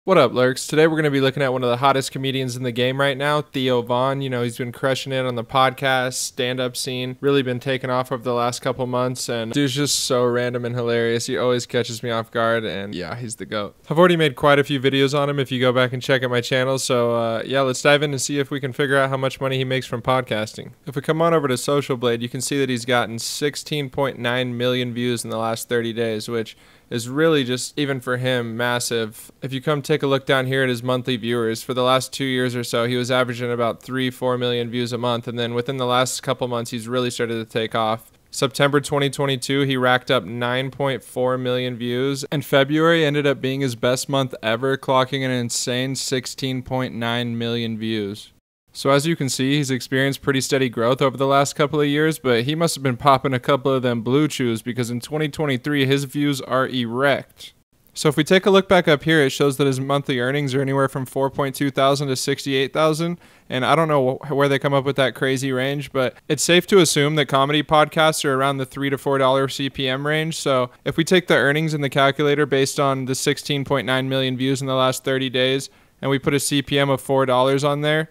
What up, lurks? Today we're going to be looking at one of the hottest comedians in the game right now, Theo Von. You know, he's been crushing it on the podcast, stand-up scene, really been taking off over the last couple months, and dude's just so random and hilarious. He always catches me off guard, and yeah, he's the GOAT. I've already made quite a few videos on him if you go back and check out my channel, so yeah, let's dive in and see if we can figure out how much money he makes from podcasting. If we come on over to Social Blade, you can see that he's gotten 16.9 million views in the last 30 days, which is really just, even for him, massive. If you come take a look down here at his monthly viewers, for the last 2 years or so, he was averaging about 3-4 million views a month, and then within the last couple months, he's really started to take off. September 2022, he racked up 9.4 million views, and February ended up being his best month ever, clocking an insane 16.9 million views. So as you can see, he's experienced pretty steady growth over the last couple of years, but he must have been popping a couple of them blue chews because in 2023, his views are erect. So if we take a look back up here, it shows that his monthly earnings are anywhere from 4.2 thousand to 68,000. And I don't know where they come up with that crazy range, but it's safe to assume that comedy podcasts are around the $3 to $4 CPM range. So if we take the earnings in the calculator based on the 16.9 million views in the last 30 days, and we put a CPM of $4 on there,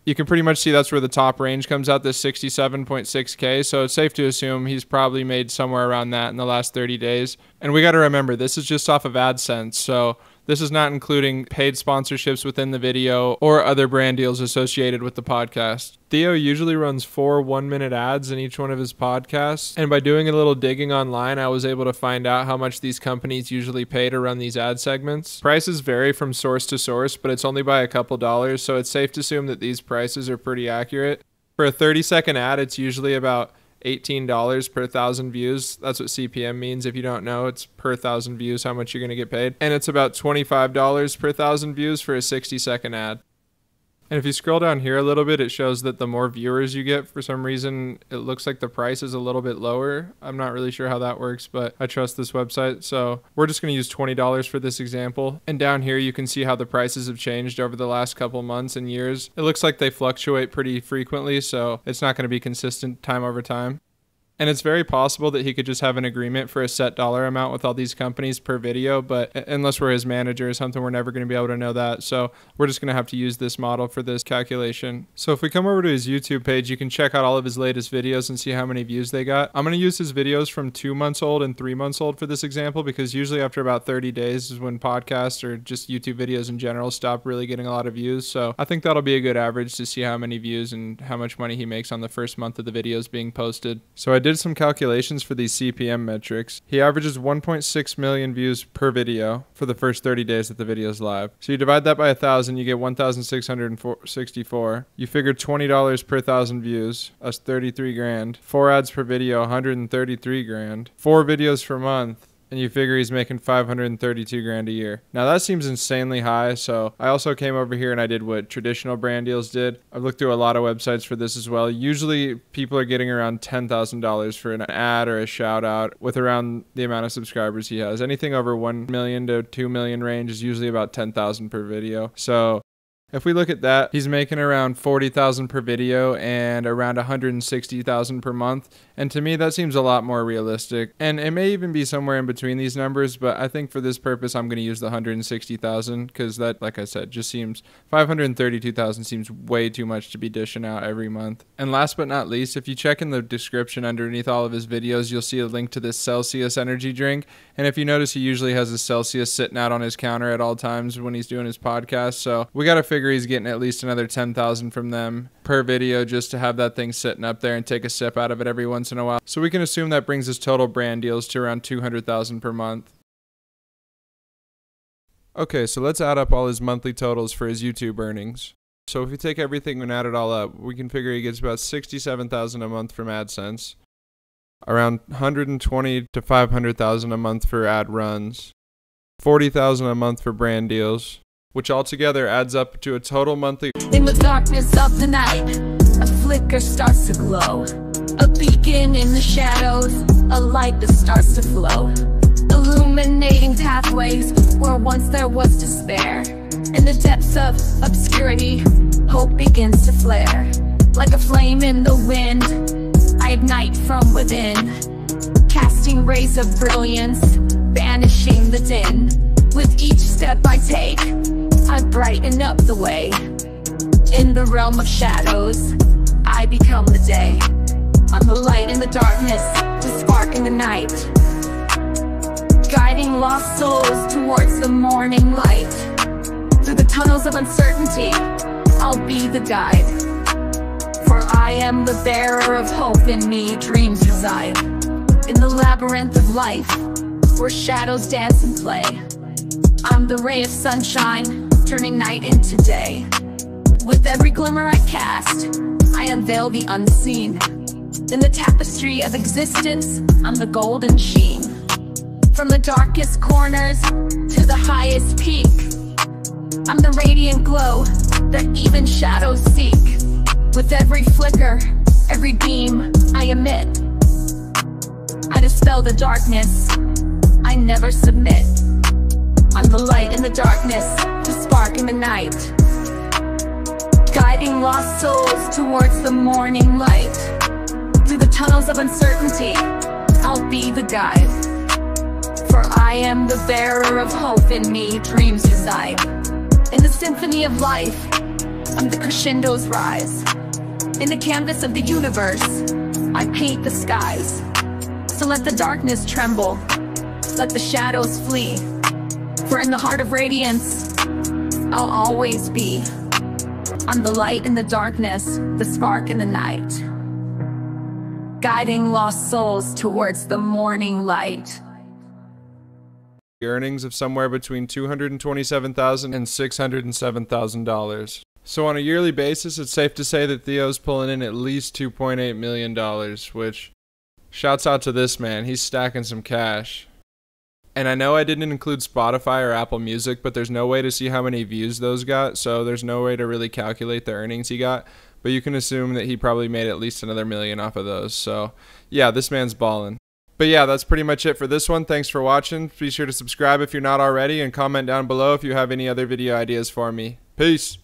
you can pretty much see that's where the top range comes out, this 67.6K. So it's safe to assume he's probably made somewhere around that in the last 30 days. And we got to remember, this is just off of AdSense. So this is not including paid sponsorships within the video or other brand deals associated with the podcast. Theo usually runs 4 one-minute ads in each one of his podcasts. And by doing a little digging online, I was able to find out how much these companies usually pay to run these ad segments. Prices vary from source to source, but it's only by a couple dollars, so it's safe to assume that these prices are pretty accurate. For a 30-second ad, it's usually about $18 per 1,000 views. That's what CPM means. If you don't know, it's per 1,000 views how much you're going to get paid. And it's about $25 per 1,000 views for a 60-second ad. And if you scroll down here a little bit, it shows that the more viewers you get, for some reason, it looks like the price is a little bit lower. I'm not really sure how that works, but I trust this website. So we're just going to use $20 for this example. And down here, you can see how the prices have changed over the last couple months and years. It looks like they fluctuate pretty frequently, so it's not going to be consistent time over time. And it's very possible that he could just have an agreement for a set dollar amount with all these companies per video, but unless we're his manager or something, we're never going to be able to know that. So we're just going to have to use this model for this calculation. So if we come over to his YouTube page, you can check out all of his latest videos and see how many views they got. I'm going to use his videos from 2 months old and 3 months old for this example, because usually after about 30 days is when podcasts or just YouTube videos in general stop really getting a lot of views. So I think that'll be a good average to see how many views and how much money he makes on the first month of the videos being posted. So I did some calculations for these CPM metrics. He averages 1.6 million views per video for the first 30 days that the video is live. So you divide that by 1,000, you get 1,664. You figure $20 per 1,000 views. That's 33 grand. 4 ads per video, 133 grand. 4 videos per month, and you figure he's making 532 grand a year. Now that seems insanely high, so I also came over here and I did what traditional brand deals did. I've looked through a lot of websites for this as well. Usually people are getting around $10,000 for an ad or a shout out with around the amount of subscribers he has. Anything over 1 million to 2 million range is usually about 10,000 per video. So if we look at that, he's making around 40,000 per video and around 160,000 per month. And to me, that seems a lot more realistic. And it may even be somewhere in between these numbers, but I think for this purpose, I'm going to use the 160,000 because that, like I said, just seems 532,000 seems way too much to be dishing out every month. And last but not least, if you check in the description underneath all of his videos, you'll see a link to this Celsius energy drink. And if you notice, he usually has a Celsius sitting out on his counter at all times when he's doing his podcast. So we got to figure he's getting at least another 10,000 from them per video just to have that thing sitting up there and take a sip out of it every once in a while. So we can assume that brings his total brand deals to around 200,000 per month. Okay, so let's add up all his monthly totals for his YouTube earnings. So if we take everything and add it all up, we can figure he gets about 67,000 a month from AdSense, around 120 to 500,000 a month for ad runs, 40,000 a month for brand deals, which altogether adds up to a total monthly. In the darkness of the night, a flicker starts to glow. A beacon in the shadows, a light that starts to flow. Illuminating pathways where once there was despair. In the depths of obscurity, hope begins to flare. Like a flame in the wind, I ignite from within, casting rays of brilliance, banishing the din. With each step I take, I brighten up the way. In the realm of shadows, I become the day. I'm the light in the darkness, the spark in the night, guiding lost souls towards the morning light. Through the tunnels of uncertainty, I'll be the guide. For I am the bearer of hope, in me dreams reside. In the labyrinth of life, where shadows dance and play, I'm the ray of sunshine, turning night into day. With every glimmer I cast, I unveil the unseen. In the tapestry of existence, I'm the golden sheen. From the darkest corners to the highest peak, I'm the radiant glow that even shadows seek. With every flicker, every beam I emit, I dispel the darkness, I never submit. I'm the light in the darkness, the spark in the night, guiding lost souls towards the morning light. Through the tunnels of uncertainty, I'll be the guide. For I am the bearer of hope, in me dreams reside. In the symphony of life, I'm the crescendos rise. In the canvas of the universe, I paint the skies. So let the darkness tremble, let the shadows flee. For in the heart of radiance, I'll always be. I'm the light in the darkness, the spark in the night, guiding lost souls towards the morning light. Earnings of somewhere between $227,000 and $607,000. So on a yearly basis, it's safe to say that Theo's pulling in at least $2.8 million, which shouts out to this man. He's stacking some cash. And I know I didn't include Spotify or Apple Music, but there's no way to see how many views those got, so there's no way to really calculate the earnings he got. But you can assume that he probably made at least another million off of those. So yeah, this man's ballin'. But yeah, that's pretty much it for this one. Thanks for watching. Be sure to subscribe if you're not already, and comment down below if you have any other video ideas for me. Peace.